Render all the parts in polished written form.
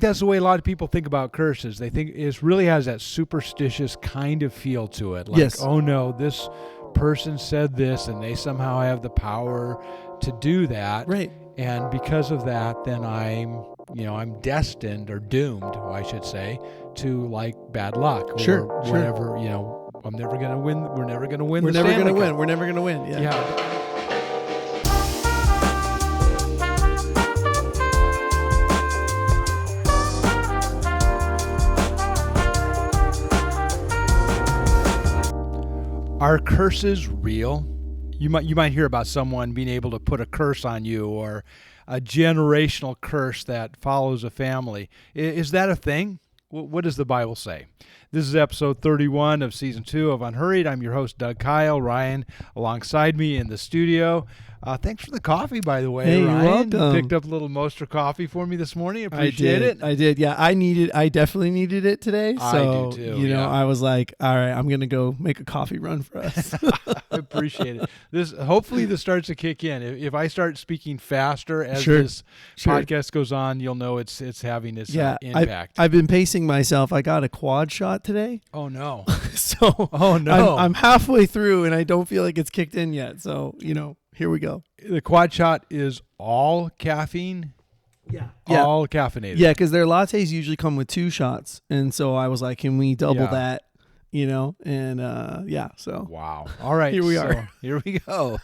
that's the way a lot of people think about curses. They think it really has that superstitious kind of feel to it. Like, Yes. oh no, this person said this and they somehow have the power to do that. Right. And because of that, then I'm destined or doomed, I should say, to like bad luck Sure, or sure. whatever, I'm never going to win. We're never going to win. We're the never Stanley going to Cup. win. We're never going to win. Yeah. Yeah. Are curses real? You might hear about someone being able to put a curse on you or a generational curse that follows a family. Is that a thing? What does the Bible say? This is episode 31 of season 2 of Unhurried. I'm your host, Doug Kyle. Ryan alongside me in the studio. Thanks for the coffee, by the way, Hey, Ryan. you're welcome. You picked up a little Moster coffee for me this morning. Appreciate it. I did. Yeah, I definitely needed it today. So, I do too, yeah. I was like, all right, I'm going to go make a coffee run for us. I appreciate it. Hopefully this starts to kick in. If I start speaking faster as Sure. this Sure. podcast goes on, you'll know it's having its Yeah, impact. I've been pacing myself. I got a quad shot today. Oh no. So Oh no. I'm halfway through and I don't feel like it's kicked in yet. So, here we go. The quad shot is all caffeine? Yeah. All caffeinated. Yeah, because their lattes usually come with 2 shots. And so I was like, can we double Yeah. that? And so. Wow. All right. Here we so are. Here we go.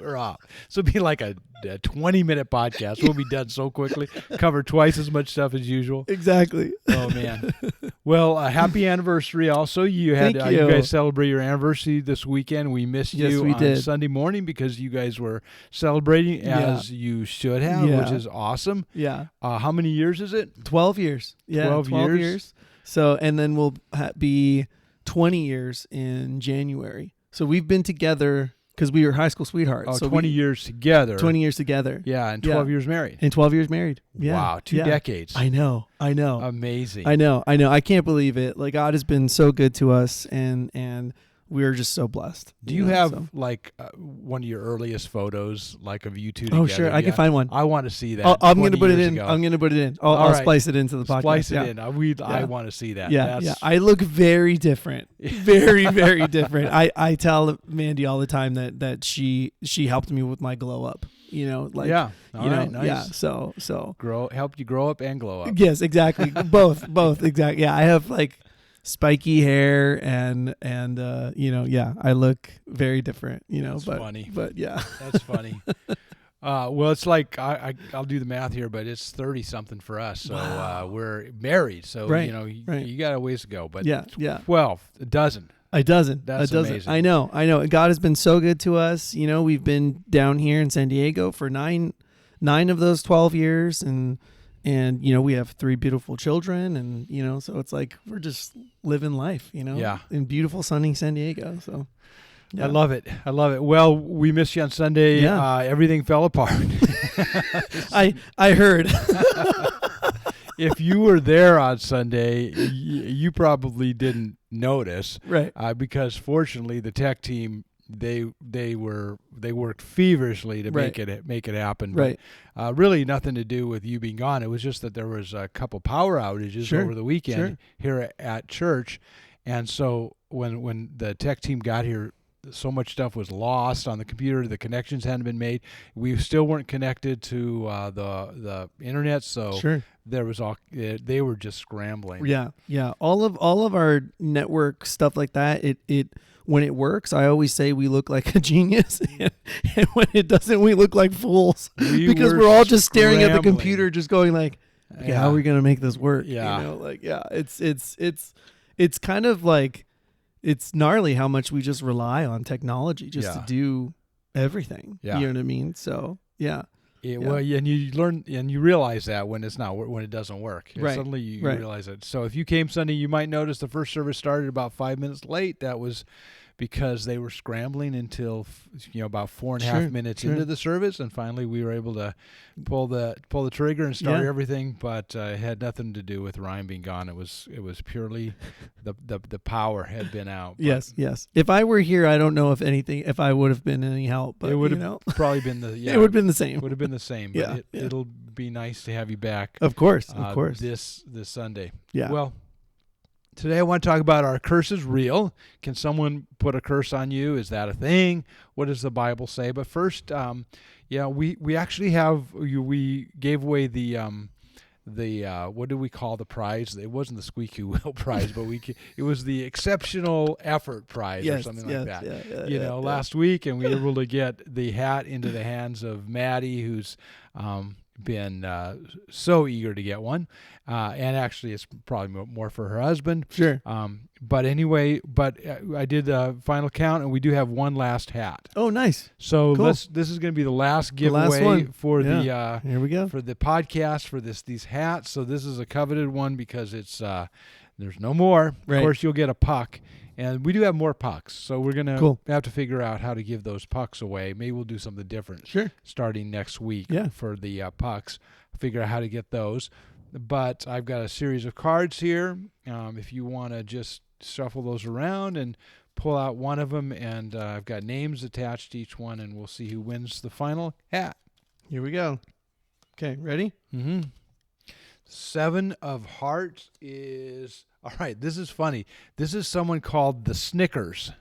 We're off. So it'll be like a 20-minute podcast. We'll be done so quickly. Cover twice as much stuff as usual. Exactly. Oh man. Well, happy anniversary also. You had Thank you you. guys celebrate your anniversary this weekend. We missed Yes, you we on did. Sunday morning because you guys were celebrating as you should have, Yeah. which is awesome. Yeah. How many years is it? 12 years. Yeah. 12 years. So, and then we'll be 20 years in January. So we've been together because we were high school sweethearts. Oh, so 20 years together. 20 years together. Yeah, and 12 years married. And 12 years married. Yeah. Wow, 2 Yeah. decades. I know. Amazing. I know. I can't believe it. Like, God has been so good to us, and we're just so blessed. Do you have like one of your earliest photos, like of you two together? Oh, sure. I can yet? find one. I want to see that. I'm going to 20 put it years in. ago. I'm going to put it in. I'll right. splice it into the podcast. Splice it Yeah. in. I want to see that. Yeah, That's, yeah. I look very different. Very, very different. I tell Mandy all the time that she helped me with my glow up. Like yeah. All right, nice. yeah. So helped you grow up and glow up. yes, exactly. both exactly. Yeah, I have like spiky hair and I look very different. That's funny. But yeah, That's funny. Well, it's like I'll do the math here, but it's 30 something for us. So Wow. we're married. So Right, you got a ways to go. But yeah. 12, a dozen. It doesn't. That's it doesn't. amazing. I know. God has been so good to us. We've been down here in San Diego for nine of those 12 years, and we have 3 beautiful children, and so it's like we're just living life, Yeah. in beautiful sunny San Diego. So yeah. I love it. Well, we missed you on Sunday. Yeah. Everything fell apart. I heard. If you were there on Sunday, you probably didn't notice, Right. Because fortunately the tech team they worked feverishly to Right. make it happen. Right. But, really nothing to do with you being gone. It was just that there was a couple power outages Sure, over the weekend sure. here at church, and so when the tech team got here, so much stuff was lost on the computer. The connections hadn't been made. We still weren't connected to the internet, so Sure. there was they were just scrambling. Yeah. All of our network stuff like that. It when it works, I always say we look like a genius, and when it doesn't, we look like fools because we're all just staring at the scrambling. computer, just going like, okay, Yeah. how are we gonna make this work? Yeah. It's kind of like it's gnarly how much we just rely on technology just Yeah. to do everything. Yeah. You know what I mean? So yeah. Well, and you learn and you realize that when it doesn't work. And Right, suddenly you right. realize it. So if you came Sunday, you might notice the first service started about 5 minutes late. That was because they were scrambling until about 4.5 minutes into the service, and finally we were able to pull the trigger and start everything. But it had nothing to do with Ryan being gone. It was purely the power had been out. Yes. If I were here, I don't know if I would have been any help. But it would have probably been it would have been the same. Would have been the same. But it'll be nice to have you back. Of course. This Sunday. Yeah. Well, today I want to talk about, are curses real? Can someone put a curse on you? Is that a thing? What does the Bible say? But first, we actually we gave away the what do we call the prize? It wasn't the squeaky wheel prize, but it was the exceptional effort prize or something like that. Last week, and we were able to get the hat into the hands of Maddie, who's been so eager to get one, and actually it's probably more for her husband. Sure. But anyway, I did a final count, and we do have one last hat. Oh, nice. So cool. This is going to be the last giveaway for here we go, for the podcast for these hats. So this is a coveted one because it's there's no more. Right. Of course, you'll get a puck. And we do have more pucks, so we're going to have to figure out how to give those pucks away. Maybe we'll do something different starting next week for the pucks, figure out how to get those. But I've got a series of cards here. If you want to just shuffle those around and pull out one of them, and I've got names attached to each one, and we'll see who wins the final hat. Here we go. Okay, ready? Mm-hmm. 7 of Hearts is... All right, this is funny. This is someone called the Snickers.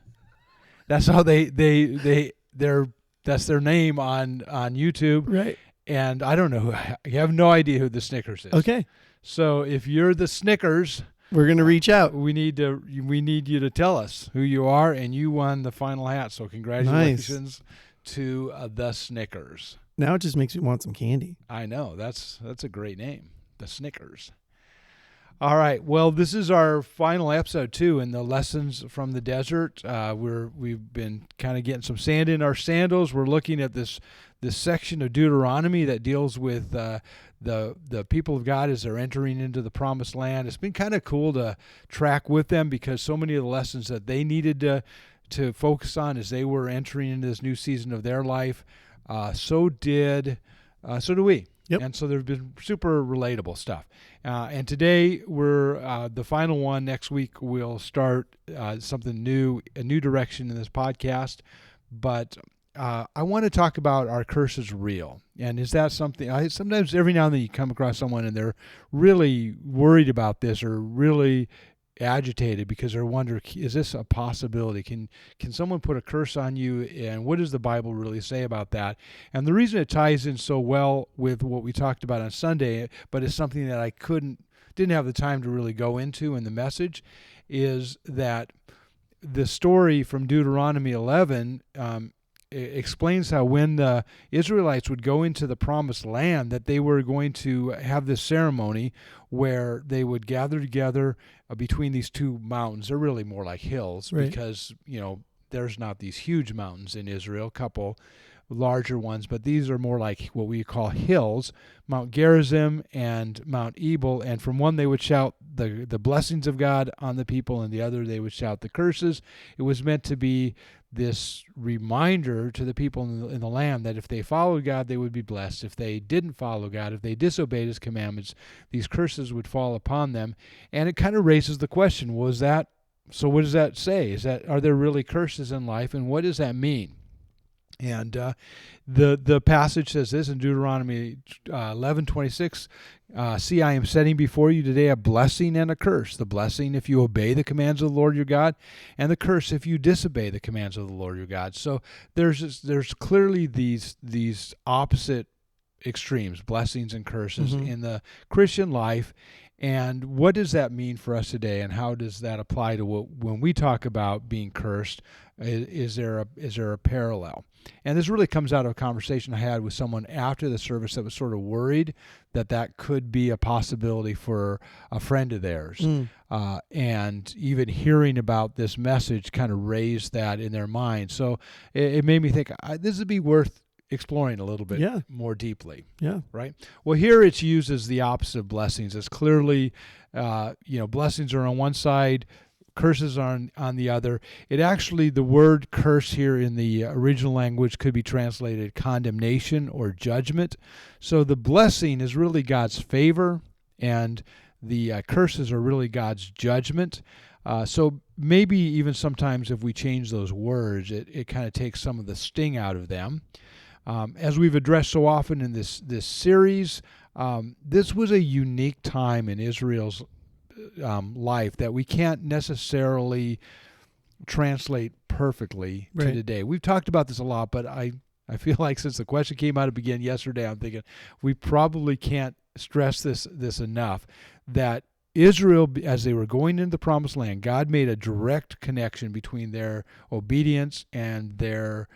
That's how that's their name on YouTube. Right. And I don't know you have no idea who the Snickers is. Okay. So if you're the Snickers, we're going to reach out. We need you to tell us who you are, and you won the final hat. So congratulations to the Snickers. Now it just makes me want some candy. I know. That's a great name. The Snickers. All right. Well, this is our final episode too, in the lessons from the desert. We've been kind of getting some sand in our sandals. We're looking at this section of Deuteronomy that deals with the people of God as they're entering into the promised land. It's been kind of cool to track with them because so many of the lessons that they needed to focus on as they were entering into this new season of their life, so do we. Yep. And so there's been super relatable stuff. And today we're the final one. Next week we'll start something new, a new direction in this podcast. But I want to talk about, are curses real? And is that something? Sometimes every now and then you come across someone and they're really worried about this or really agitated because they're wondering, is this a possibility? Can someone put a curse on you? And what does the Bible really say about that? And the reason it ties in so well with what we talked about on Sunday, but it's something that I didn't have the time to really go into in the message, is that the story from Deuteronomy 11 explains how when the Israelites would go into the promised land, that they were going to have this ceremony where they would gather together between these two mountains. They're really more like hills because, there's not these huge mountains in Israel, a couple larger ones, but these are more like what we call hills, Mount Gerizim and Mount Ebal. And from one they would shout the blessings of God on the people, and the other they would shout the curses. It was meant to be this reminder to the people in the land that if they followed God, they would be blessed. If they didn't follow God, if they disobeyed his commandments, these curses would fall upon them. And it kind of raises the question, so what does that say? Are there really curses in life, and what does that mean? And the passage says this in Deuteronomy 11:26. See, I am setting before you today a blessing and a curse. The blessing if you obey the commands of the Lord your God, and the curse if you disobey the commands of the Lord your God. So there's clearly these opposite extremes, blessings and curses in the Christian life. And what does that mean for us today, and how does that apply to when we talk about being cursed? Is there a parallel? And this really comes out of a conversation I had with someone after the service that was sort of worried that could be a possibility for a friend of theirs. And even hearing about this message kind of raised that in their mind. So it made me think this would be worth exploring a little bit more deeply. Yeah. Right. Well, here it's used as the opposite of blessings. It's clearly, blessings are on one side, curses on the other. It actually, the word curse here in the original language could be translated condemnation or judgment. So the blessing is really God's favor, and the curses are really God's judgment. So maybe even sometimes if we change those words, it kind of takes some of the sting out of them. As we've addressed so often in this series, this was a unique time in Israel's life that we can't necessarily translate perfectly to today. We've talked about this a lot, but I feel like since the question came out again yesterday, I'm thinking we probably can't stress this enough, that Israel, as they were going into the Promised Land, God made a direct connection between their obedience and their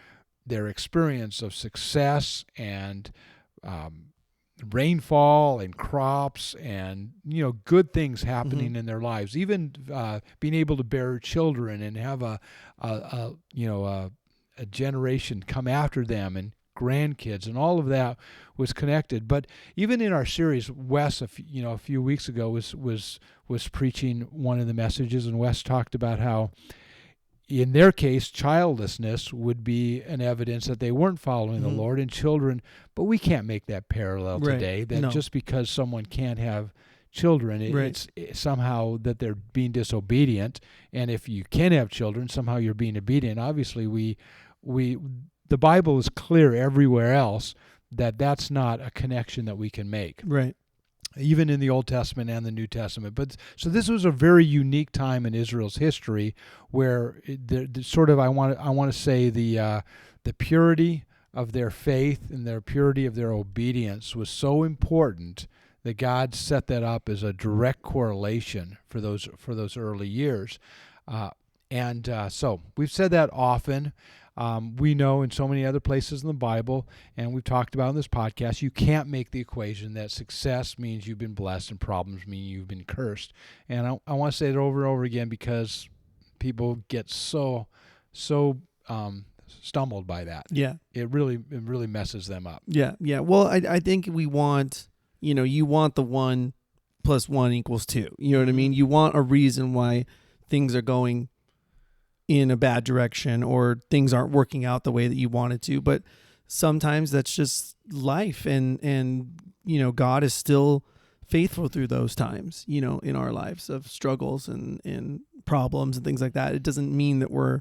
experience of success and rainfall and crops and good things happening in their lives, even being able to bear children and have a generation come after them and grandkids, and all of that was connected. But even in our series, Wes a few weeks ago was preaching one of the messages, and Wes talked about how in their case, childlessness would be an evidence that they weren't following the Lord, and children, but we can't make that parallel today, that just because someone can't have children, it's somehow that they're being disobedient, and if you can have children, somehow you're being obedient. Obviously, the Bible is clear everywhere else that that's not a connection that we can make. Right. Even in the Old Testament and the New Testament. But so this was a very unique time in Israel's history where I want to say the purity of their faith and their purity of their obedience was so important that God set that up as a direct correlation for those early years. So we've said that often. We know in so many other places in the Bible, and we've talked about in this podcast, you can't make the equation that success means you've been blessed and problems mean you've been cursed. And I want to say it over and over again because people get so stumbled by that. Yeah. It really messes them up. Yeah. Yeah. Well, I think we want, you want the 1 + 1 = 2. You know what I mean? You want a reason why things are going in a bad direction or things aren't working out the way that you wanted to. But sometimes that's just life. And God is still faithful through those times, in our lives of struggles and problems and things like that. It doesn't mean that we're,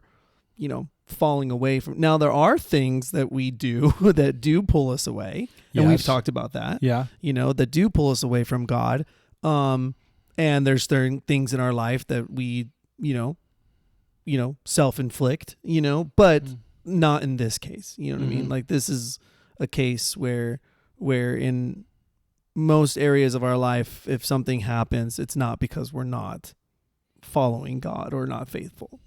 falling away from. Now, there are things that we do that do pull us away. And we've talked about that. Yeah. That do pull us away from God. And there's certain things in our life that we, self-inflict, but not in this case. You know what I mean? Like, this is a case where in most areas of our life, if something happens, it's not because we're not following God or not faithful,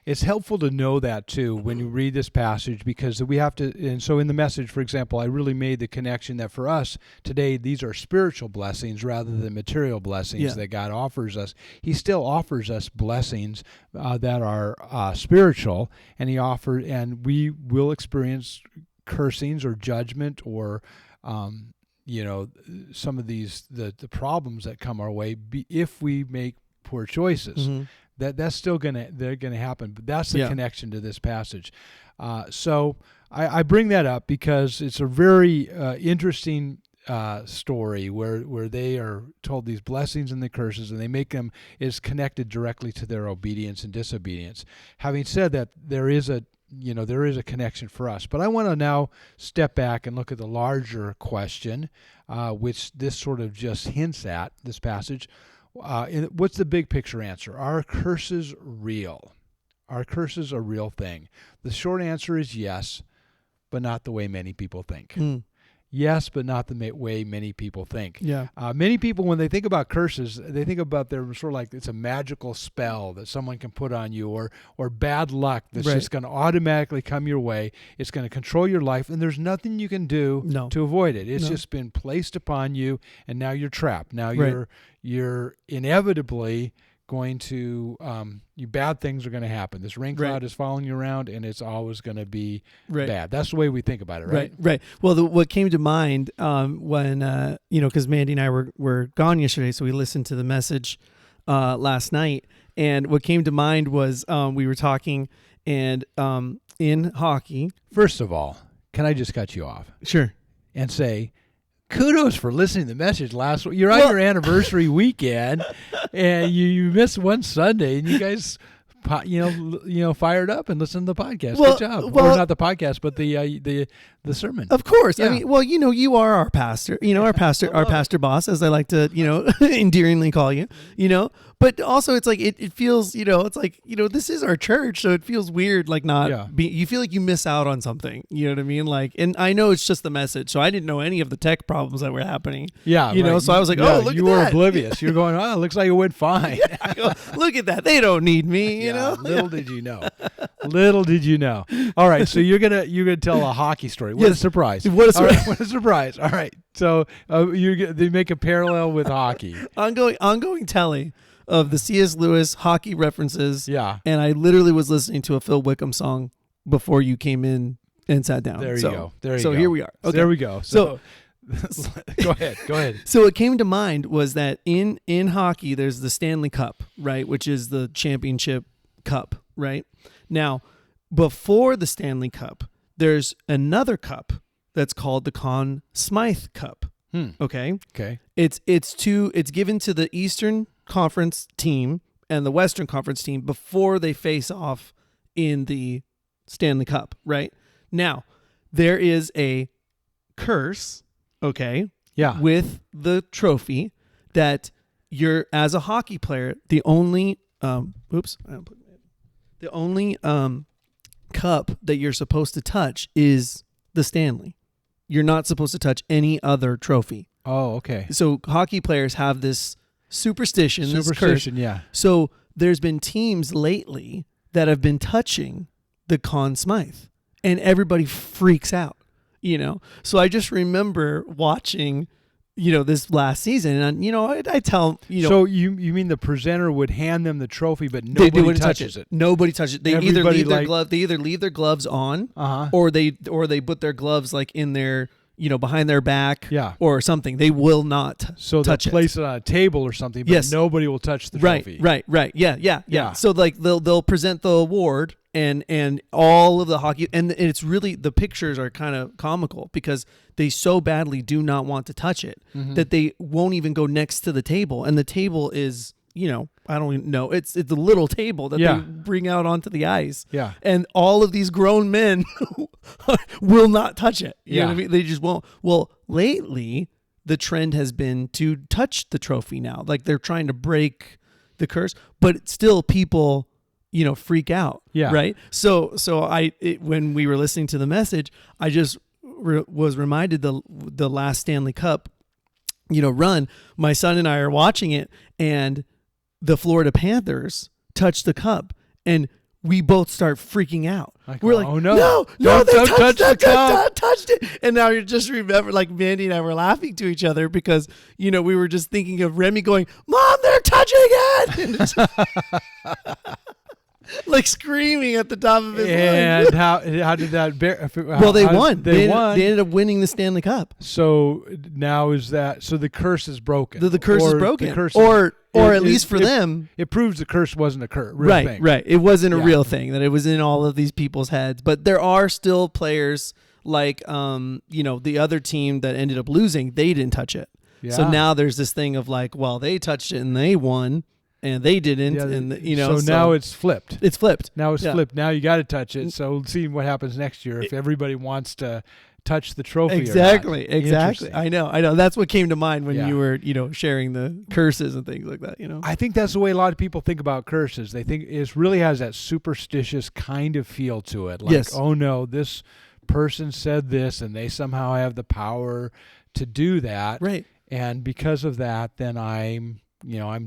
It's helpful to know that too when you read this passage, because we have to, and so in the message, for example, I really made the connection that for us today, these are spiritual blessings rather than material blessings that God offers us. He still offers us blessings that are spiritual, and we will experience cursings or judgment or some of these the problems that come our way if we make poor choices. That's still they're gonna happen, but that's the connection to this passage. So I bring that up because it's a very interesting story where they are told these blessings and the curses, and they make them is connected directly to their obedience and disobedience. Having said that, there is a connection for us. But I want to now step back and look at the larger question, which this sort of just hints at, this passage. What's the big picture answer? Are curses real? Are curses a real thing? The short answer is yes, but not the way many people think. Yes, but not the way many people think. Yeah. Many people, when they think about curses, they think about they're sort of like it's a magical spell that someone can put on you, or bad luck that's just going to automatically come your way. It's going to control your life, and there's nothing you can do to avoid it. It's just been placed upon you, and now you're trapped. Now you're inevitably going to bad things are going to happen. This rain cloud is following you around, and it's always going to be bad. That's the way we think about it, right? Right. Well, what came to mind when because Mandy and I were gone yesterday, so we listened to the message last night, and what came to mind was we were talking, and in hockey. First of all, can I just cut you off Sure. and say, kudos for listening to the message last week. You're on your anniversary weekend, and you missed one Sunday, and you guys, fired up and listened to the podcast. Well, Good job. well- Or not the podcast, but the sermon. Of course. Yeah. I mean, well, you are our pastor, our pastor boss, as I like to, endearingly call you, but also it's like, it feels, it's like, this is our church. So it feels weird, like you feel like you miss out on something, you know what I mean? Like, and I know it's just the message. So I didn't know any of the tech problems that were happening. Yeah. So I was like, oh, look at that. You were oblivious. You're going, oh, it looks like it went fine. Look at that. They don't need me, Little did you know. Little did you know. All right. So you're going to tell a hockey story. What a surprise. What a surprise. All right, what a surprise. All right. So they make a parallel with hockey. Ongoing telling of the C.S. Lewis hockey references. Yeah. And I literally was listening to a Phil Wickham song before you came in and sat down. There you go. There you go. So here we are. Okay. There we go. So go ahead. So what came to mind was that in hockey, there's the Stanley Cup, right? Which is the championship cup, right? Now, before the Stanley Cup, there's another cup that's called the Conn Smythe Cup. Okay. It's given to the Eastern Conference team and the Western Conference team before they face off in the Stanley Cup, right? Now, there is a curse, okay? Yeah. With the trophy that you're, as a hockey player, the only cup that you're supposed to touch is the Stanley. You're not supposed to touch any other trophy. Oh, okay. So hockey players have this superstition, this curse. Yeah. So there's been teams lately that have been touching the Conn Smythe, and everybody freaks out, So I just remember watching, this last season, and I tell So you mean the presenter would hand them the trophy, but nobody touches it? Nobody touches it. They either leave their glove. They either leave their gloves on, or they put their gloves like in their behind their back, or something. They will not touch it. Place it on a table or something, but nobody will touch the trophy. Right. Yeah. So like they'll present the award and all of the hockey, and it's really, the pictures are kind of comical because they so badly do not want to touch it that they won't even go next to the table, and the table is, I don't even know. It's a little table that they bring out onto the ice. Yeah. And all of these grown men will not touch it. You know what I mean? They just won't. Well, lately, the trend has been to touch the trophy now. Like, they're trying to break the curse, but still people, freak out. Yeah. Right? So when we were listening to the message, I just was reminded the last Stanley Cup, run. My son and I are watching it, and the Florida Panthers touch the cup, and we both start freaking out. We're like, oh no, they don't touch the cup. Touched it. And now you just remember, like, Mandy and I were laughing to each other because, we were just thinking of Remy going, Mom, they're touching it. Like screaming at the top of his lungs. And how did that bear? Well, they won. They won. They ended up winning the Stanley Cup. So now so the curse is broken. The curse is broken. The curse or at least for them, it proves the curse wasn't a real thing. Right. It wasn't a real thing, that it was in all of these people's heads. But there are still players like, the other team that ended up losing, they didn't touch it. Yeah. So now there's this thing of like, well, they touched it and they won, and they didn't, So now it's flipped. It's flipped. Now it's flipped. Now you got to touch it. So we'll see what happens next year if everybody wants to touch the trophy. Exactly. I know. That's what came to mind when you were, sharing the curses and things like that. I think that's the way a lot of people think about curses. They think it really has that superstitious kind of feel to it. Like, oh no, this person said this, and they somehow have the power to do that. Right. And because of that, then I'm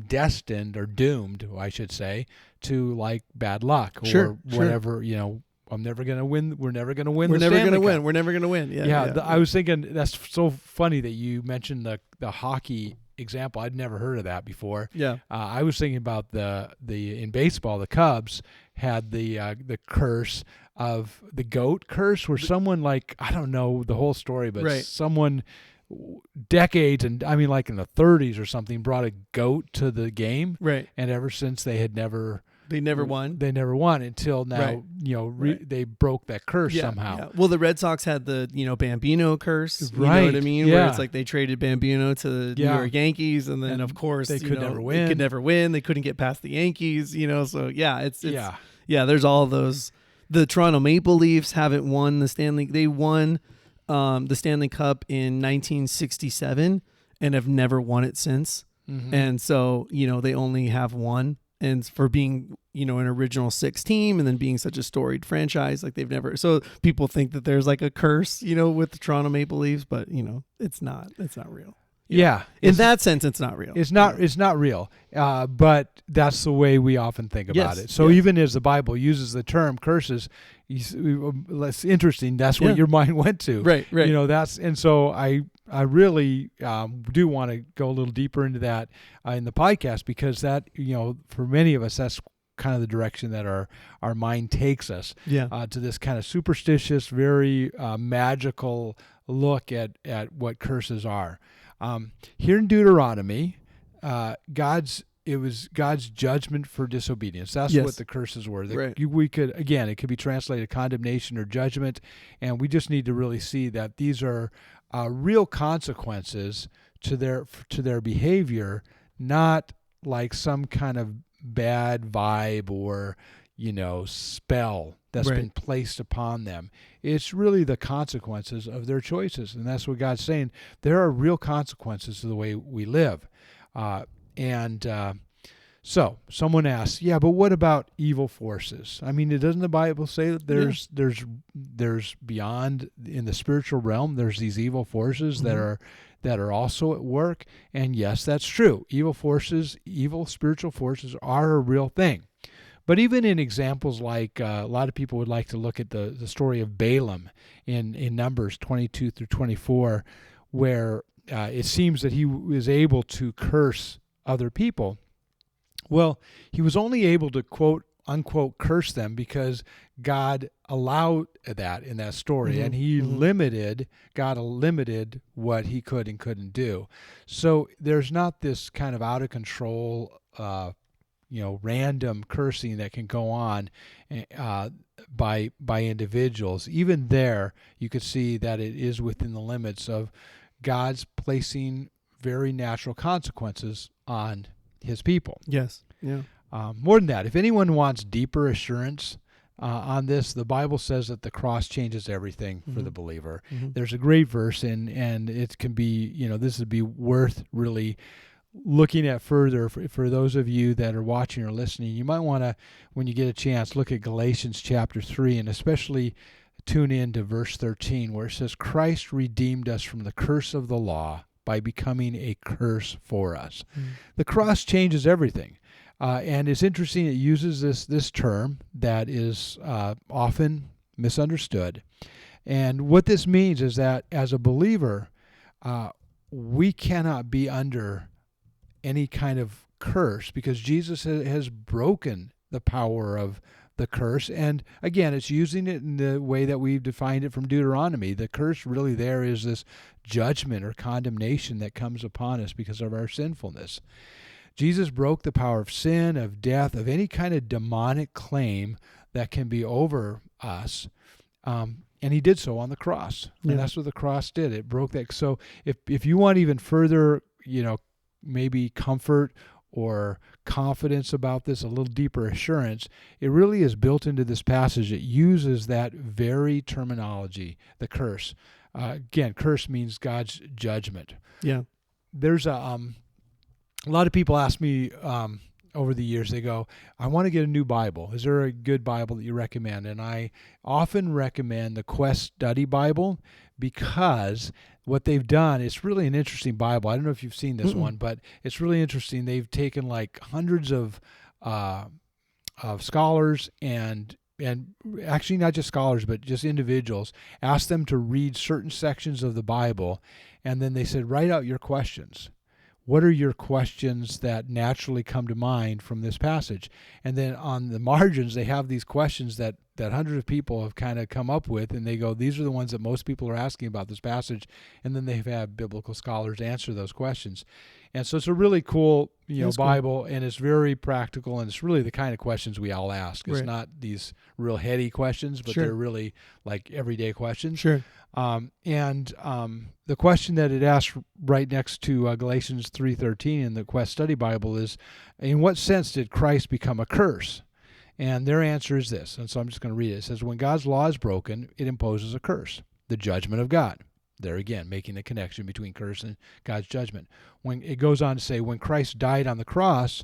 destined, or doomed, I should say, to like bad luck or whatever, I'm never going to win. We're never going to win. We're never going to win. We're never going to win. Yeah. I was thinking that's so funny that you mentioned the hockey example. I'd never heard of that before. Yeah. I was thinking about the in baseball, the Cubs had the curse of the goat curse, where someone, like, I don't know the whole story, but someone decades, and I mean like in the 30s or something, brought a goat to the game, Right. and ever since they never won. They never won until now. Right. They broke that curse somehow. Yeah. Well, the Red Sox had the Bambino curse. You know Right. what I mean? Yeah. Where it's like they traded Bambino to the New York Yankees, and then And of course they could never win. They could never win. They couldn't get past the Yankees. So yeah, it's Yeah. yeah. There's all those. The Toronto Maple Leafs haven't won the Stanley. They won the Stanley Cup in 1967 and have never won it since. Mhm. And so they only have one. And for being, an original 6 team and then being such a storied franchise, like they've never. So people think that there's like a curse, with the Toronto Maple Leafs, but it's not. It's not real. Yeah. In that sense, it's not real. It's not. It's not real. But that's the way we often think about Yes, it. So yes. even as the Bible uses the term curses, that's interesting. That's what your mind went to. Right. That's, and so I really do want to go a little deeper into that in the podcast, because that, for many of us, that's kind of the direction that our mind takes us. Yeah. To this kind of superstitious, very magical look at what curses are. Here in Deuteronomy, it was God's judgment for disobedience. That's Yes. what the curses were. Right. It could be translated condemnation or judgment, and we just need to really see that these are real consequences to their behavior, not like some kind of bad vibe or spell that's Right. been placed upon them. It's really the consequences of their choices, and that's what God's saying. There are real consequences to the way we live. So someone asks, yeah, but what about evil forces? I mean, doesn't the Bible say that there's beyond, in the spiritual realm, there's these evil forces Mm-hmm. that are also at work? And yes, that's true. Evil spiritual forces are a real thing. But even in examples like a lot of people would like to look at the story of Balaam in Numbers 22 through 24, where it seems that he was able to curse other people. Well, he was only able to, quote unquote, curse them because God allowed that in that story, Mm-hmm. and God limited what he could and couldn't do. So there's not this kind of out of control random cursing that can go on by individuals. Even there, you could see that it is within the limits of God's placing very natural consequences on his people. Yes. Yeah. More than that, if anyone wants deeper assurance on this, the Bible says that the cross changes everything for the believer. Mm-hmm. There's a great verse, and it can be, this would be worth really looking at further for those of you that are watching or listening. You might want to, when you get a chance, look at Galatians chapter 3, and especially tune in to verse 13, where it says, Christ redeemed us from the curse of the law by becoming a curse for us. Mm. The cross changes everything. And it's interesting, it uses this term that is often misunderstood. And what this means is that as a believer, we cannot be under any kind of curse because Jesus has broken the power of the curse. And again, it's using it in the way that we've defined it from Deuteronomy. The curse really there is this judgment or condemnation that comes upon us because of our sinfulness. Jesus broke the power of sin, of death, of any kind of demonic claim that can be over us. And he did so on the cross. Yeah. And that's what the cross did. It broke that. So if you want even further, maybe comfort or confidence about this, a little deeper assurance, it really is built into this passage. It uses that very terminology, the curse. Again, curse means God's judgment. Yeah. There's a lot of people ask me over the years, they go, I want to get a new Bible. Is there a good Bible that you recommend? And I often recommend the Quest Study Bible because what they've done, it's really an interesting Bible. I don't know if you've seen this one, but it's really interesting. They've taken like hundreds of scholars and actually not just scholars, but just individuals, asked them to read certain sections of the Bible, and then they said, write out your questions. What are your questions that naturally come to mind from this passage? And then on the margins, they have these questions that that hundreds of people have kind of come up with, and they go, these are the ones that most people are asking about this passage, and then they've had biblical scholars answer those questions. And so it's a really cool, Bible, and it's very practical, and it's really the kind of questions we all ask. It's not these real heady questions, but they're really like everyday questions. Sure. The question that it asks right next to Galatians 3:13 in the Quest Study Bible is, in what sense did Christ become a curse? And their answer is this, and so I'm just going to read it. It says, when God's law is broken, it imposes a curse, the judgment of God. There again, making the connection between curse and God's judgment. When it goes on to say, when Christ died on the cross,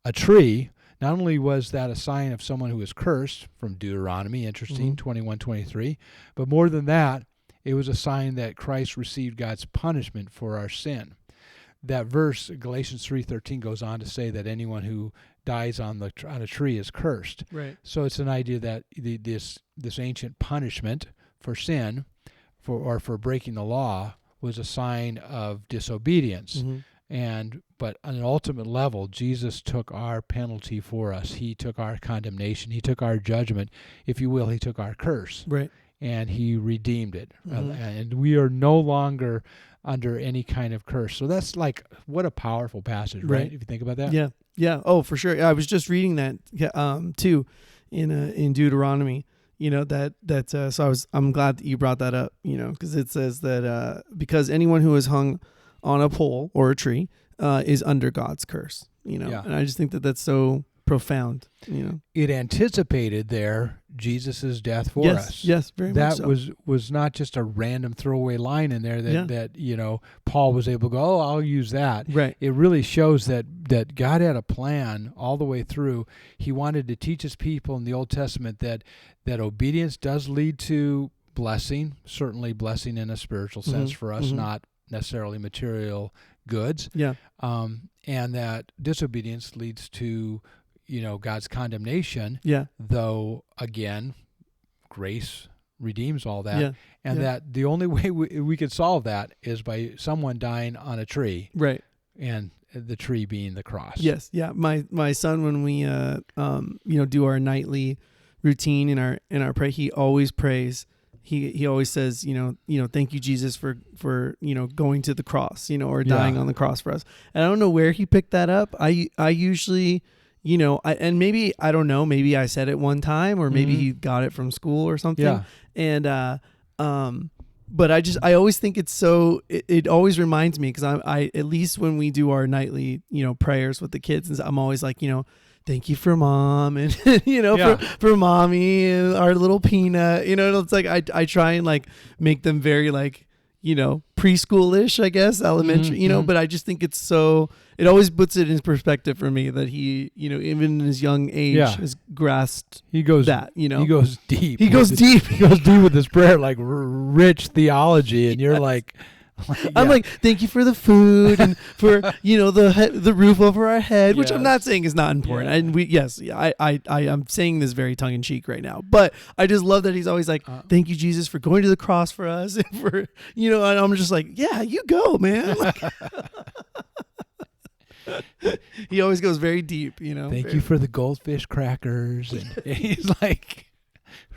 a tree, not only was that a sign of someone who was cursed, from Deuteronomy, interesting, 21:23, but more than that, it was a sign that Christ received God's punishment for our sin. That verse, Galatians 3:13, goes on to say that anyone who dies on a tree is cursed. Right. So it's an idea that this ancient punishment for sin, for breaking the law, was a sign of disobedience. But on an ultimate level, Jesus took our penalty for us. He took our condemnation. He took our judgment. If you will, he took our curse. Right. And he redeemed it. And we are no longer under any kind of curse. So that's like, what a powerful passage, right? If you think about that. Yeah. Yeah. Oh, for sure. I was just reading that too in Deuteronomy. I'm glad that you brought that up. Because it says that because anyone who is hung on a pole or a tree is under God's curse. And I just think that that's so profound. It anticipated there Jesus's death for us. Yes, very much so. That was not just a random throwaway line in there that Paul was able to go, oh, I'll use that. Right. It really shows that God had a plan all the way through. He wanted to teach his people in the Old Testament that obedience does lead to blessing, certainly blessing in a spiritual sense for us, not necessarily material goods. Yeah. And that disobedience leads to God's condemnation. Yeah. Though again, grace redeems all that. Yeah. And that the only way we could solve that is by someone dying on a tree. Right. And the tree being the cross. Yes. Yeah. My son, when we do our nightly routine in our pray, he always prays. He always says, thank you, Jesus, for going to the cross, or dying on the cross for us. And I don't know where he picked that up. I usually, and maybe, I don't know, maybe I said it one time, or maybe he got it from school or something. Yeah. And, but I always think it's so, it always reminds me, because I at least when we do our nightly, prayers with the kids, and I'm always like, thank you for mom, and for mommy and our little peanut. It's like I try and like make them very like preschoolish, I guess, elementary. But I just think it's so. It always puts it in perspective for me that he, even in his young age, has grasped. He goes that. He goes deep. He goes deep. He goes deep with his prayer, like rich theology, and you're like. I'm like, thank you for the food and for the roof over our head, which I'm not saying is not important. And I'm saying this very tongue in cheek right now, but I just love that he's always like, thank you, Jesus, for going to the cross for us, and for and I'm just like, yeah, you go, man. Like, he always goes very deep, Thank you for the goldfish crackers, and he's like.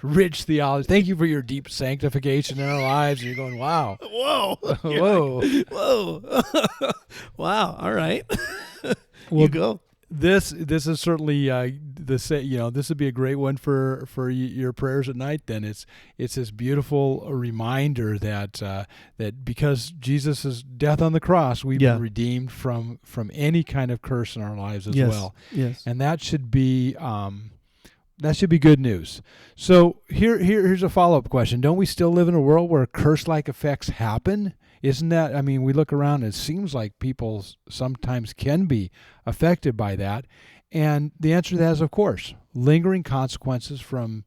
Rich theology. Thank you for your deep sanctification in our lives. And you're going, wow. Whoa. Whoa. Whoa. Wow. All right. Well, you go. This is certainly this would be a great one for your prayers at night. Then it's this beautiful reminder that because Jesus' death on the cross, we've been redeemed from any kind of curse in our lives as well. Yes. And that should be good news. So here's a follow-up question. Don't we still live in a world where curse-like effects happen? Isn't that, we look around and it seems like people sometimes can be affected by that. And the answer to that is, of course, lingering consequences from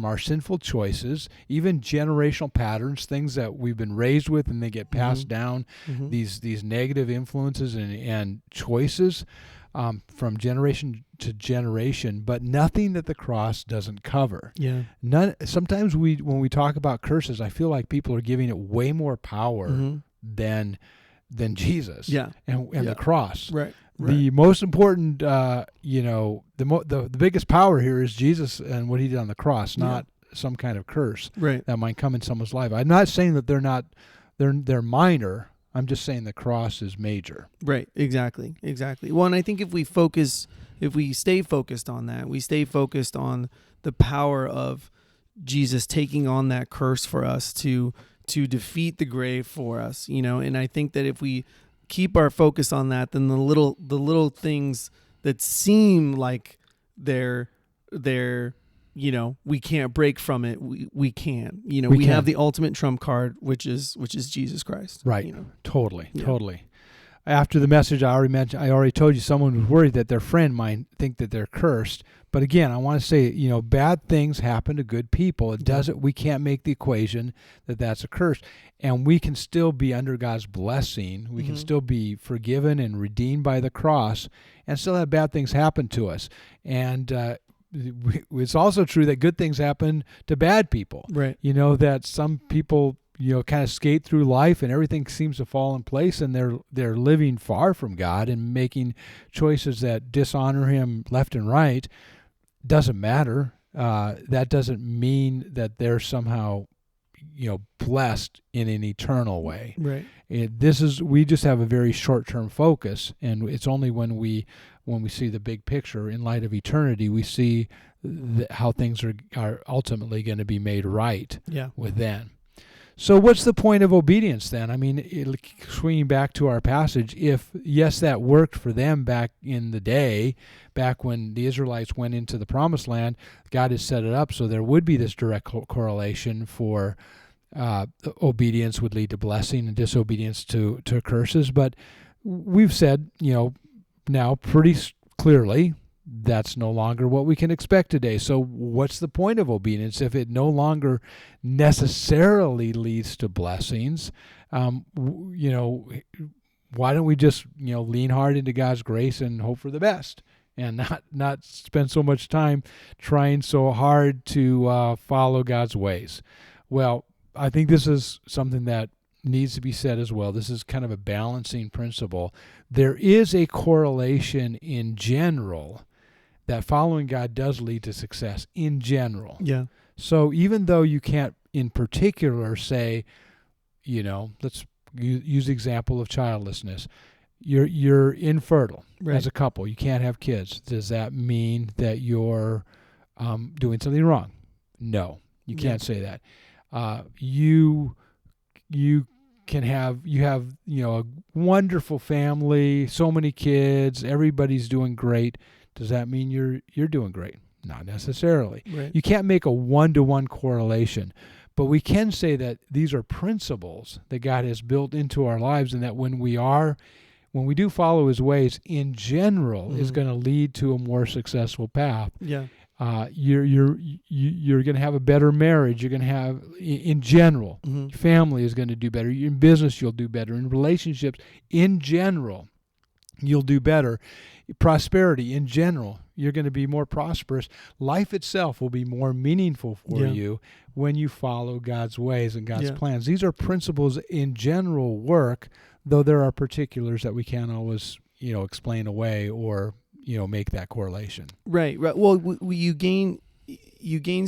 our sinful choices, even generational patterns, things that we've been raised with and they get passed down, these negative influences and choices. From generation to generation, but nothing that the cross doesn't cover. Yeah. Sometimes when we talk about curses, I feel like people are giving it way more power than Jesus. Yeah. And the cross. Right. The most important, the biggest power here is Jesus and what he did on the cross, not some kind of curse that might come in someone's life. I'm not saying that they're minor. I'm just saying the cross is major. Right. Exactly. Well, and I think if we stay focused on that, we stay focused on the power of Jesus taking on that curse for us to defeat the grave for us, and I think that if we keep our focus on that, then the little things that seem like they're we can't break from it, we can. We have the ultimate trump card, which is Jesus Christ. Right. Totally. After the message I already told you someone was worried that their friend might think that they're cursed. But again, I want to say, bad things happen to good people. It doesn't. We can't make the equation that that's a curse. And we can still be under God's blessing. We can still be forgiven and redeemed by the cross and still have bad things happen to us. And it's also true that good things happen to bad people. Right. That some people kind of skate through life and everything seems to fall in place, and they're living far from God and making choices that dishonor him left and right. Doesn't matter. That doesn't mean that they're somehow blessed in an eternal way. Right. We just have a very short-term focus, and it's only when we see the big picture in light of eternity, we see how things are ultimately going to be made right with them. So what's the point of obedience then? I mean, swinging back to our passage, if, yes, that worked for them back in the day, back when the Israelites went into the Promised Land, God has set it up so there would be this direct correlation for obedience would lead to blessing and disobedience to curses. But we've said, now pretty clearly, that's no longer what we can expect today. So what's the point of obedience if it no longer necessarily leads to blessings? Why don't we just, lean hard into God's grace and hope for the best and not spend so much time trying so hard to follow God's ways? Well, I think this is something that needs to be said as well. This is kind of a balancing principle. There is a correlation in general that following God does lead to success in general. Yeah. So even though you can't in particular say, let's use the example of childlessness. You're infertile as a couple. You can't have kids. Does that mean that you're doing something wrong? No, you can't say that. You have a wonderful family, so many kids, everybody's doing great. Does that mean you're doing great? Not necessarily. Right. You can't make a one-to-one correlation, but we can say that these are principles that God has built into our lives, and that when we do follow his ways, in general, is going to lead to a more successful path. Yeah. You're going to have a better marriage. You're going to have, in general, your family is going to do better. In business, you'll do better. In relationships, in general, you'll do better. Prosperity, in general, you're going to be more prosperous. Life itself will be more meaningful for you when you follow God's ways and God's plans. These are principles in general work, though there are particulars that we can't always, explain away or make that correlation. Right. Well, you gain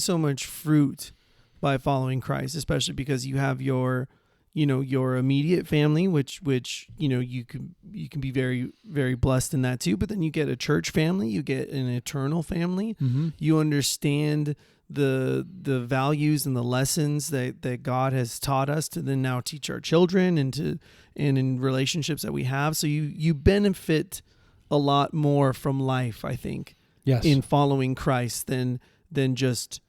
so much fruit by following Christ, especially because you have your immediate family, which you can be very, very blessed in that too. But then you get a church family, you get an eternal family. You understand the values and the lessons that God has taught us to then now teach our children and in relationships that we have. So you benefit a lot more from life, I think, in following Christ than just,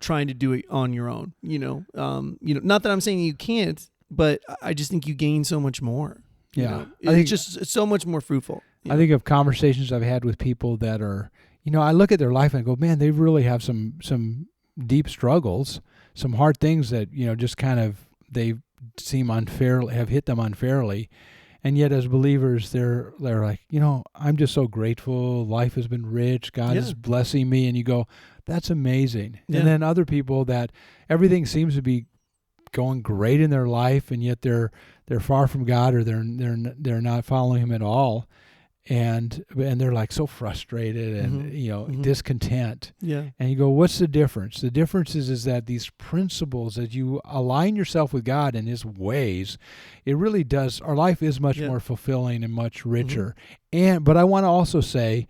trying to do it on your own, not that I'm saying you can't, but I just think you gain so much more. It's so much more fruitful. I think of conversations I've had with people that are, I look at their life and I go, man, they really have some deep struggles, some hard things that, just kind of, they seem unfairly, have hit them unfairly. And yet as believers, they're like, I'm just so grateful. Life has been rich. God is blessing me. And you go, that's amazing. Yeah. And then other people that everything seems to be going great in their life, and yet they're far from God, or they're not following him at all. and they're like so frustrated and discontent. Yeah. And you go, what's the difference? The difference is that these principles, as you align yourself with God and His ways, it really does. Our life is much more fulfilling and much richer. But I want to also say,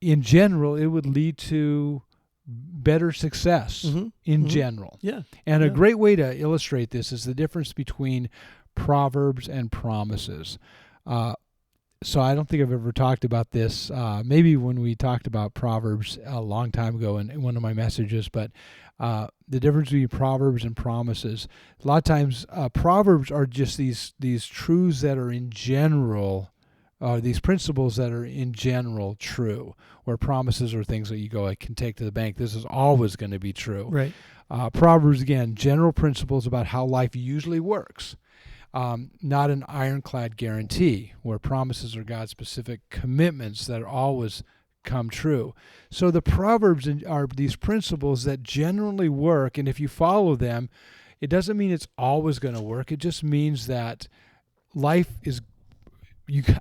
in general, it would lead to better success in general. Yeah. And a great way to illustrate this is the difference between proverbs and promises. So I don't think I've ever talked about this. Maybe when we talked about Proverbs a long time ago in one of my messages, but the difference between Proverbs and promises. A lot of times Proverbs are just these truths that are in general, these principles that are in general true, where promises are things that you go, I can take to the bank. This is always going to be true. Right. Proverbs, again, general principles about how life usually works. Not an ironclad guarantee, where promises are God's specific commitments that always come true. So the Proverbs are these principles that generally work, and if you follow them, it doesn't mean it's always going to work. It just means that life is,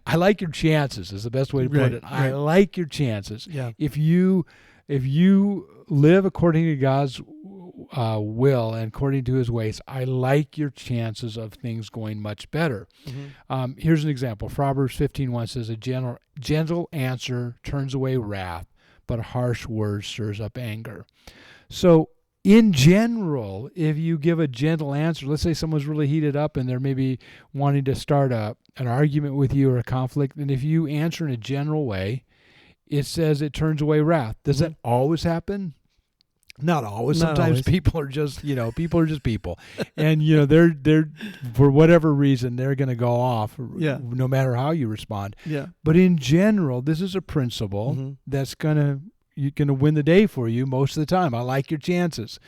I like your chances is the best way to put it. I like your chances. Yeah. If you live according to God's will and according to His ways, I like your chances of things going much better. Here's an example. Proverbs 15:1 says, a gentle answer turns away wrath, but a harsh word stirs up anger. So in general, if you give a gentle answer, let's say someone's really heated up and they're maybe wanting to start an argument with you or a conflict, and if you answer in a general way, it says it turns away wrath. Does that always happen? Not always. Sometimes people are just people. And, they're for whatever reason, they're going to go off no matter how you respond. Yeah. But in general, this is a principle that's going to win the day for you most of the time. I like your chances.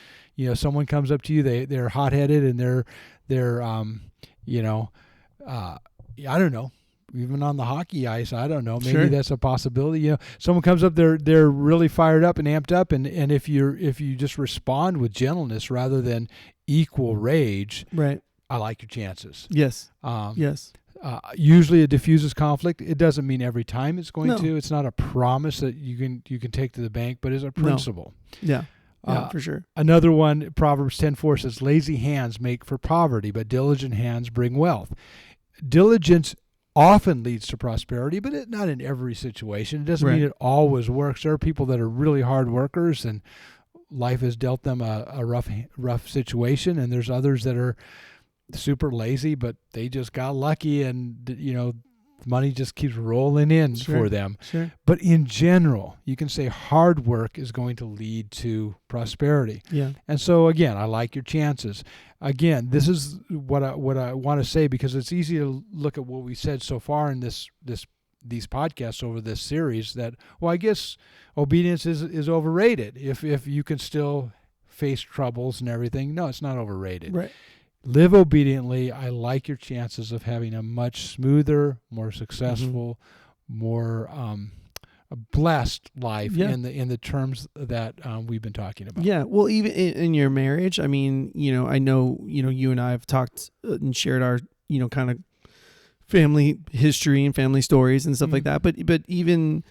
Someone comes up to you, they're hot-headed and they're I don't know. Even on the hockey ice, I don't know. Maybe that's a possibility. Someone comes up, they're really fired up and amped up, and if you just respond with gentleness rather than equal rage, right? I like your chances. Yes. Yes. Usually it diffuses conflict. It doesn't mean every time it's going to. It's not a promise that you can take to the bank, but it's a principle. No. Yeah, for sure. Another one, Proverbs 10:4 says, lazy hands make for poverty, but diligent hands bring wealth. Diligence often leads to prosperity, but not in every situation. It doesn't mean it always works. There are people that are really hard workers and life has dealt them a rough situation, and there's others that are super lazy, but they just got lucky and, money just keeps rolling in for them. Sure. But in general, you can say hard work is going to lead to prosperity. Yeah. And so, again, I like your chances. Again, this is what I want to say, because it's easy to look at what we said so far in these podcasts over this series that, well, I guess obedience is overrated if you can still face troubles and everything. No, it's not overrated. Right. Live obediently. I like your chances of having a much smoother, more successful, more blessed life in the terms that we've been talking about. Yeah. Well, even in your marriage, I mean, I know, you and I have talked and shared our, kind of family history and family stories and stuff like that. But even,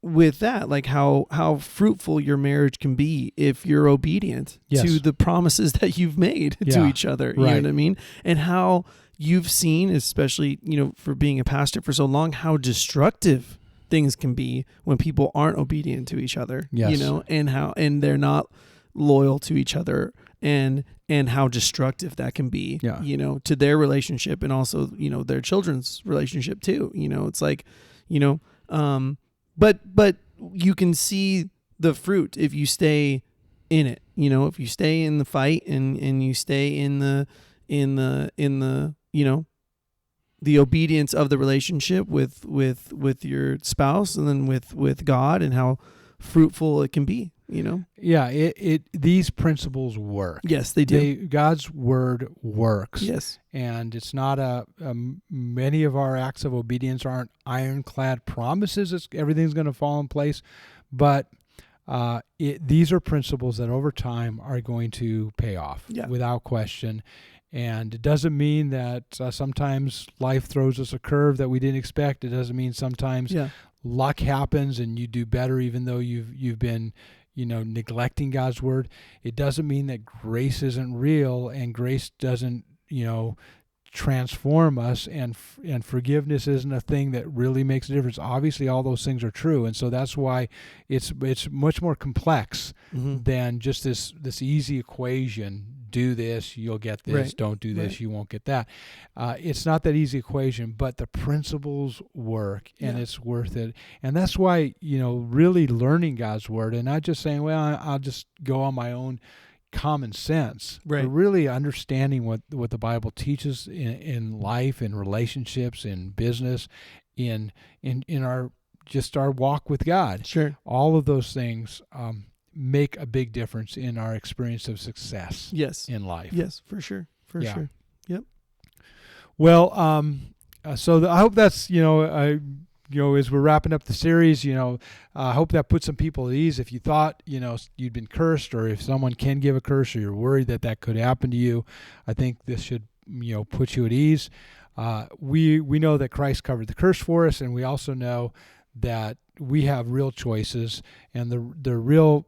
with that, like how fruitful your marriage can be if you're obedient to the promises that you've made to each other. You know what I mean? And how you've seen, especially, for being a pastor for so long, how destructive things can be when people aren't obedient to each other. Yes. And they're not loyal to each other, and how destructive that can be, to their relationship and also, their children's relationship too. It's like, But you can see the fruit if you stay in it. If you stay in the fight and you stay in the the obedience of the relationship with your spouse, and then with God, and how fruitful it can be. Yeah, these principles work. Yes, they do. God's word works. Yes. And it's not many of our acts of obedience aren't ironclad promises. Everything's going to fall in place. But these are principles that over time are going to pay off without question. And it doesn't mean that sometimes life throws us a curve that we didn't expect. It doesn't mean sometimes Yeah. luck happens and you do better even though you've been, neglecting God's word. It doesn't mean that grace isn't real and grace doesn't, transform us, and forgiveness isn't a thing that really makes a difference. Obviously, all those things are true, and so that's why it's much more complex than just this easy equation. Do this, you'll get this. Right. Don't do this, Right. you won't get that. It's not that easy equation, but the principles work, and Yeah. it's worth it. And that's why, really learning God's word and not just saying, well, I'll just go on my own common sense, Right. but really understanding what the Bible teaches in life, in relationships, in business, in our walk with God. Sure. All of those things make a big difference in our experience of success Yes. in life. Yes, for sure. For Yeah. sure. Yep. Well, I hope that's, as we're wrapping up the series, I hope that puts some people at ease. If you thought, you'd been cursed, or if someone can give a curse, or you're worried that could happen to you, I think this should, put you at ease. We know that Christ covered the curse for us, and we also know that we have real choices, and the real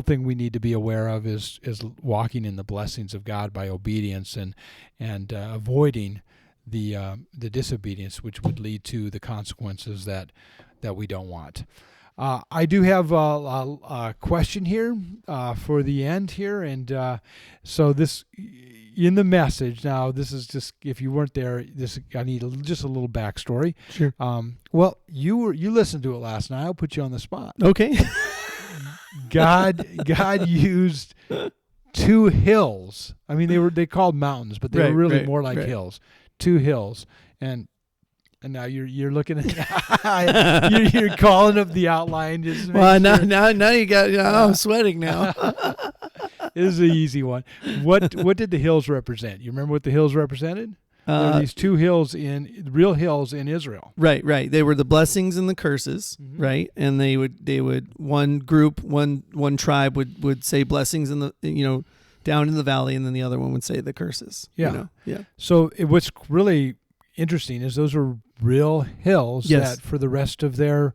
thing we need to be aware of is walking in the blessings of God by obedience and avoiding the disobedience, which would lead to the consequences that we don't want. I do have a question here for the end here, and so this in the message. Now, this is just, if you weren't there, I need just a little backstory. Sure. Well, you listened to it last night. I'll put you on the spot. Okay. God used two hills. I mean, they called mountains, but they were really more like hills. Two hills, and now you're looking at you're calling up the outline. Just to Well, make sure. now you got. I'm sweating now. This is an easy one. What did the hills represent? You remember what the hills represented? There were these two hills real hills in Israel. Right. They were the blessings and the curses, right? And they would one group, one tribe would say blessings in the down in the valley, and then the other one would say the curses. Yeah. Yeah. So what's really interesting is those are real hills that for the rest of their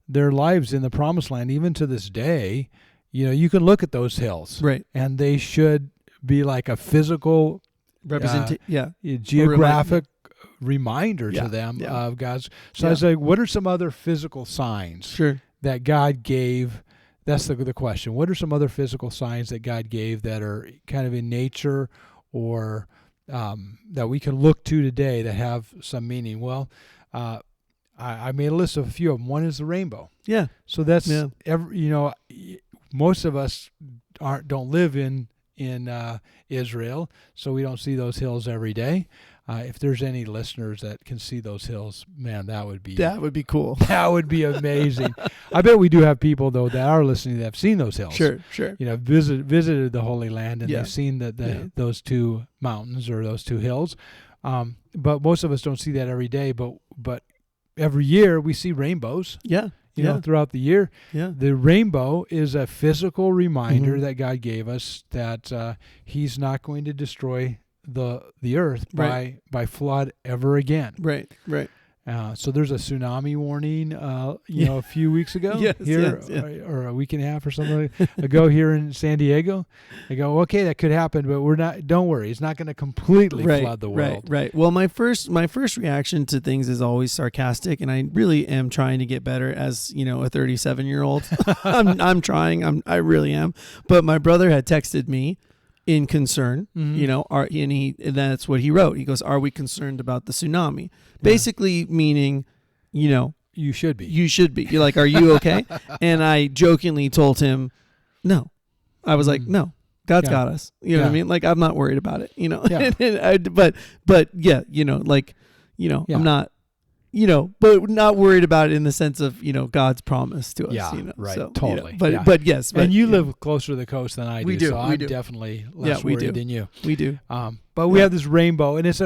lives in the Promised Land, even to this day, you can look at those hills, Right. and they should be like a physical geographic reminder to them of God's. So I was like, what are some other physical signs that God gave? That's the question. What are some other physical signs that God gave that are kind of in nature, or that we can look to today that have some meaning? Well, I made a list of a few of them. One is the rainbow. Yeah. So that's most of us don't live in Israel, so we don't see those hills every day. If there's any listeners that can see those hills, man, that would be cool. That would be amazing. I bet we do have people though that are listening that have seen those hills. Sure. Visited the Holy Land, and they've seen those two mountains or those two hills. But most of us don't see that every day. But every year we see rainbows. Yeah. Throughout the year. Yeah. The rainbow is a physical reminder that God gave us that He's not going to destroy the earth by flood ever again. Right. So there's a tsunami warning, a few weeks ago or a week and a half or something ago here in San Diego. I go, okay, that could happen, but we're not. Don't worry, it's not going to completely flood the world. Right. Well, my first reaction to things is always sarcastic, and I really am trying to get better as a 37-year-old. I'm trying. I really am. But my brother had texted me in concern, and that's what he wrote. He goes, "Are we concerned about the tsunami?" Basically meaning, you should be. You're like, "Are you okay?" And I jokingly told him, "No." I was like, "No, God's got us." You know what I mean? Like, I'm not worried about it. I'm not. But not worried about it in the sense of, God's promise to us. Yeah, right. So, totally. But yes. And you live closer to the coast than I do. We do. So we I'm do. definitely less worried than you. We do. But we have this rainbow, and it's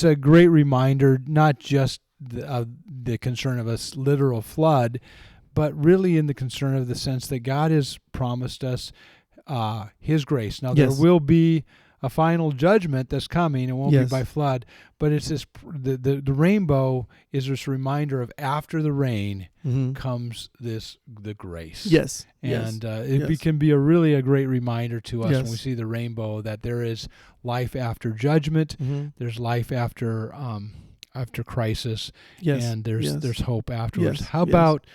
a great reminder, not just the concern of a literal flood, but really in the concern of the sense that God has promised us His grace. Now Yes. there will be a final judgment that's coming. It won't Yes. be by flood, but it's this. The rainbow is this reminder of after the rain comes the grace. Yes. And Yes. can be a great reminder to us when Yes. we see the rainbow that there is life after judgment. There's life after crisis, Yes. and there's hope afterwards. Yes. How about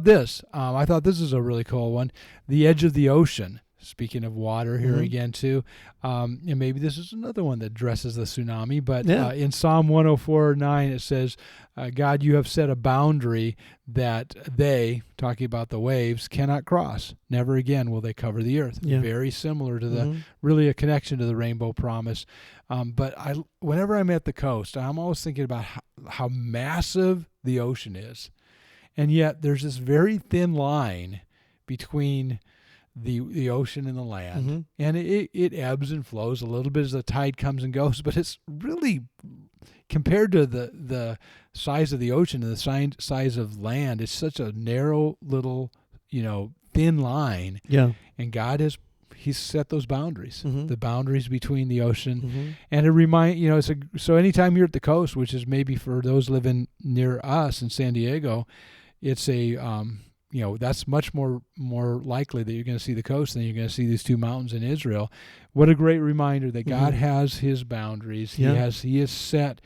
this? I thought this is a really cool one. The edge of the ocean. Speaking of water here again too, and maybe this is another one that addresses the tsunami. But in Psalm 104:9 it says, "God, you have set a boundary that they," talking about the waves, "cannot cross. Never again will they cover the earth." Yeah. Very similar to really a connection to the rainbow promise. But whenever I'm at the coast, I'm always thinking about how massive the ocean is, and yet there's this very thin line between the ocean and the land, and it ebbs and flows a little bit as the tide comes and goes, but it's really, compared to the size of the ocean and the size of land, it's such a narrow little, thin line. Yeah. And God He's set those boundaries, the boundaries between the ocean, and so anytime you're at the coast, which is maybe for those living near us in San Diego, it's that's much more likely that you're going to see the coast than you're going to see these two mountains in Israel. What a great reminder that God has His boundaries. He has set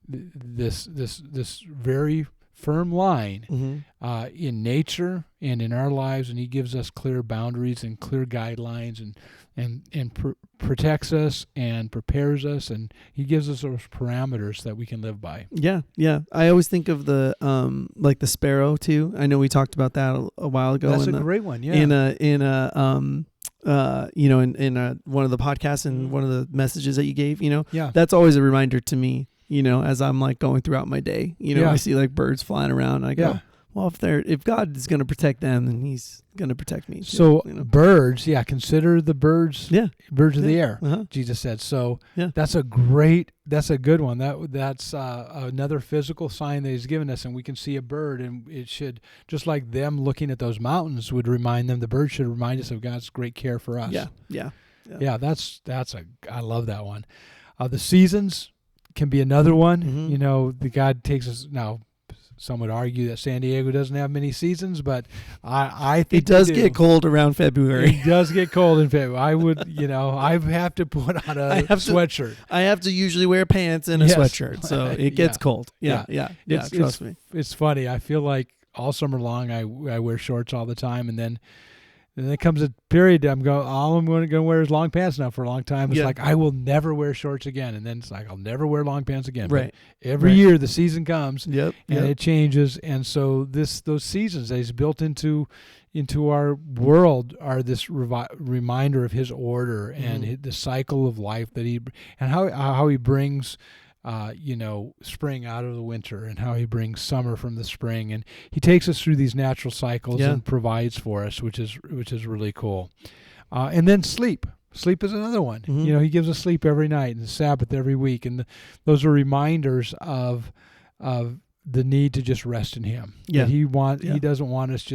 this very firm line in nature and in our lives, and He gives us clear boundaries and clear guidelines, and protects us and prepares us, and He gives us those parameters that we can live by. Yeah, yeah. I always think of the like the sparrow too. I know we talked about that a while ago. That's a great one. Yeah. In one of the podcasts and one of the messages that you gave, Yeah. that's always a reminder to me. As I'm like going throughout my day, I see like birds flying around. And I go, well, if God is going to protect them, then He's going to protect me too. So birds, consider the birds. Yeah. Birds of the air. Uh-huh. Jesus said. So Yeah. that's a good one. That's another physical sign that He's given us, and we can see a bird, and it should, just like them looking at those mountains would remind them. The bird should remind us of God's great care for us. Yeah. Yeah. Yeah. I love that one. The seasons can be another one. The God takes us now. Some would argue that San Diego doesn't have many seasons, but I think it does get cold around February. It does get cold in February. I would, I have to put on a sweatshirt. I have to usually wear pants and a sweatshirt, so it gets cold. Yeah. Trust me. It's funny. I feel like all summer long I wear shorts all the time, and then there comes a period all I'm going to wear is long pants now for a long time. It's like I will never wear shorts again, and then it's like I'll never wear long pants again. Right. But every year the season comes, and it changes, and so those seasons that He's built into our world are this reminder of His order and the cycle of life that and how He brings spring out of the winter, and how He brings summer from the spring, and He takes us through these natural cycles and provides for us, which is really cool. And then sleep is another one. He gives us sleep every night, and the Sabbath every week, and those are reminders of the need to just rest in Him. Yeah. That He doesn't want us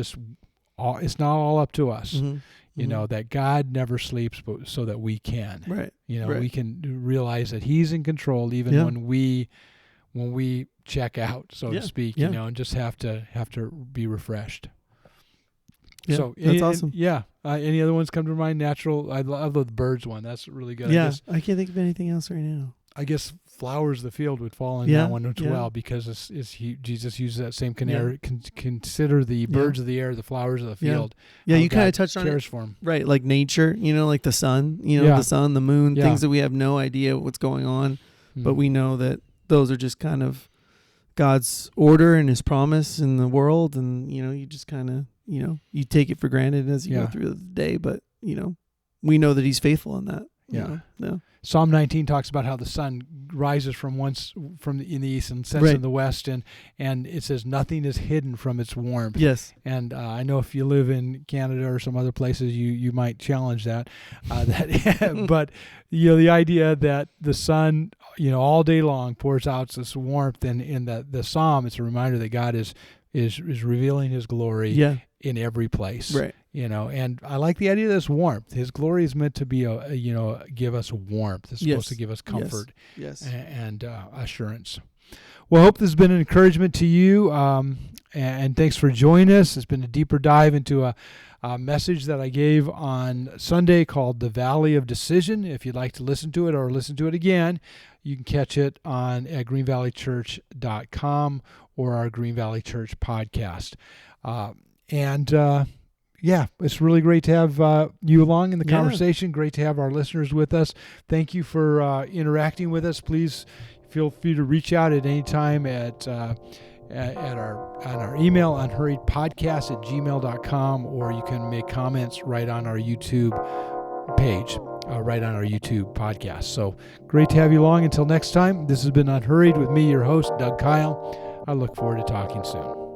it's not all up to us. That God never sleeps, but so that we can. Right. We can realize that He's in control even when we check out, so to speak, and just have to be refreshed. Yeah, so that's awesome. Yeah. Any other ones come to mind? Natural. I love the birds one. That's really good. Yeah. I can't think of anything else right now. I guess flowers of the field would fall in that one as well, because Jesus uses that same consider the birds of the air, the flowers of the field. Yeah, you kind of touched on cares it. For them. Right, like nature, like the sun, the sun, the moon, things that we have no idea what's going on, but we know that those are just kind of God's order and His promise in the world, and you just kind of you take it for granted as you go through the day, but we know that He's faithful in that. Psalm 19 talks about how the sun rises from in the east and sets in the west, and it says nothing is hidden from its warmth. Yes. And I know if you live in Canada or some other places, you might challenge that. But the idea that the sun all day long pours out this warmth, and in the Psalm, it's a reminder that God is revealing His glory in every place. Right. And I like the idea of this warmth. His glory is meant to be give us warmth. It's supposed to give us comfort. Yes. And assurance. Well, I hope this has been an encouragement to you, and thanks for joining us. It's been a deeper dive into a message that I gave on Sunday called The Valley of Decision. If you'd like to listen to it or listen to it again, you can catch it at greenvalleychurch.com or our Green Valley Church podcast. It's really great to have you along in the conversation. Great to have our listeners with us. Thank you for interacting with us. Please feel free to reach out at any time on our email, unhurriedpodcast@gmail.com, or you can make comments right on our YouTube page, right on our YouTube podcast. So great to have you along. Until next time, this has been Unhurried with me, your host, Doug Kyle. I look forward to talking soon.